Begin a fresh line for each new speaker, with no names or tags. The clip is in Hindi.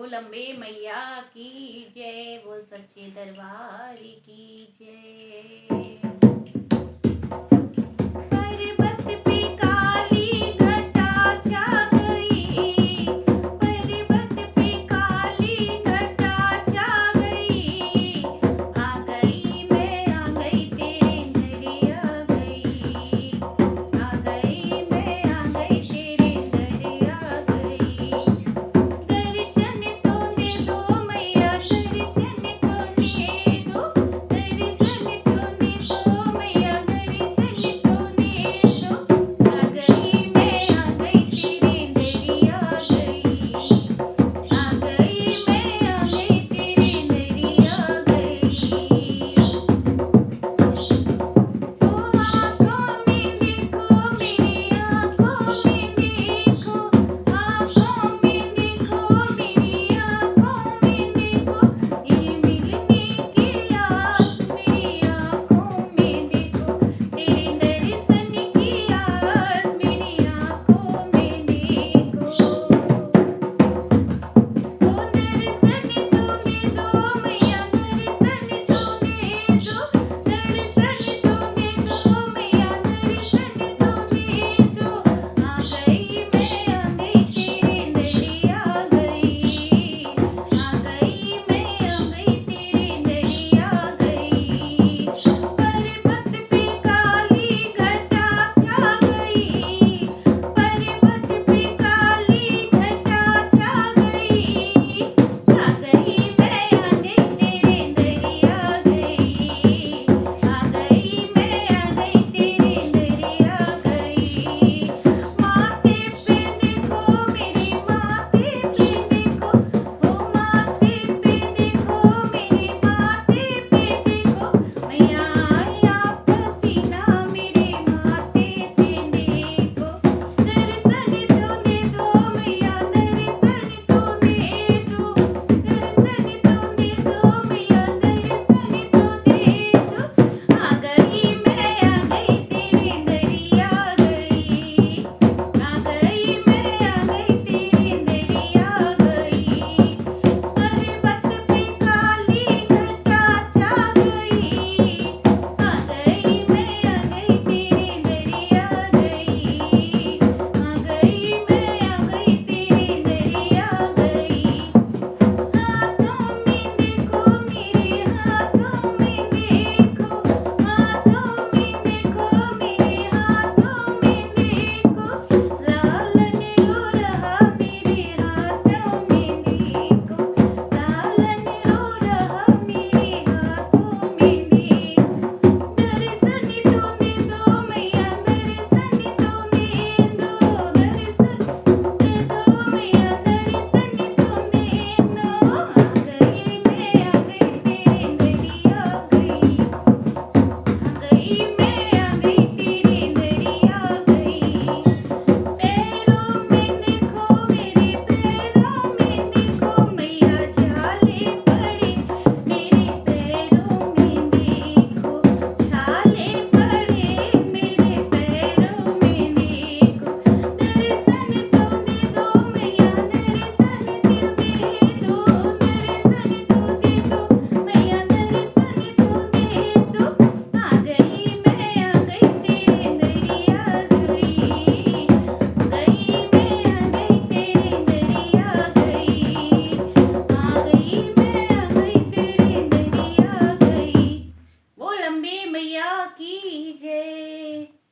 बोल अम्बे मैया की जय, बोल सच्चे दरबार की जय। पर्वत पे काली घटा छा गई, पर्वत पे काली घटा छा गई, आ गई मैं आ गई तेरे दरे आ गई, आ गई मैं आ गई तेरे दरे आ गई। दर्शन तो दे दो मैया, दर्शन तो दे दो, दर्शन तो दे दो मैया, दर्शन तो दे दो। आ गई मैं आ गई तेरे दरे आ गई, आ गई मैं आ गई तेरे दरे आ गई। ओ आँखों में देखो मेरी आँखों में देखो, आँखों में देखो मेरी आँखों में देखो, ये मिलने की आस मेरी आँखों में देखो, तेरे दर्शन की आस मेरी आँखों में देखो। ओ दर्शन तो दे दो मैया, दर्शन तो दे दो, दर्शन तो दे दो मैया, दर्शन तो दे दो। आ गई मैं आ गई तेरे दरे आ गई, आ गई मैं आ गई तेरे दरे आ गई। पर्वत पे काली घटा छा गई, पर्वत पे काली घटा छा गई, आ गई मैं आ गई तेरे दरे आ गई, आ गई मैं आ गई तेरे दरे आ गई। माथे पे देखो मेरी माथे पे देखो, ओ माथे पे देखो मेरे माथे पे देखो, मैया आया पसीना मेरे माथे पे देखो। दर्शन तो दे दो मैया, दर्शन तो दे दो, दर्शन तो दे दो मैया, दर्शन तो दे दो। आ गई मैं आ गई तेरे दरे आ गई, आ गई मैं आ गई तेरे दरे आ गई। पर्वत पे काली घटा छा गई, आ गई मैं आ गई तेरे दरे आ गई, आ गई मैं आ गई तेरे दरे आ गई। हाथों में देखो मेरे हाथों में देखो, हाथों में देखो मेरे हाथों में देखो, लालन रो रहा मेरे हाथों में देखो, लालन रो रहा मेरे हाथों में देखो। दर्शन तो दे दो मैया, दर्शन तो दे दो, दर्शन दे दो मैया, दर्शन तो दे दो। आ गई मैं आ गई तेरे दरे आ गई, आ गई मैं आ गई तेरे दरे आ गई। पैरों में देखो मेरे पैरों में देखो मैया, छाले पड़े मेरे पैरों में देखो, छाले पड़े मेरे पैरों में देखो। दर्शन तो दे दो मैया, दर्शन तो दे दो, दर्शन तो दे दो मैया, दर्शन तो दे दो। आ गई मैं आ गई तेरे दरे आ गई, गई मैं आ गई तेरे दरे आ गई, आ गई मैं आ गई तेरे दरे आ गई। बोल अम्बे मैया की जय।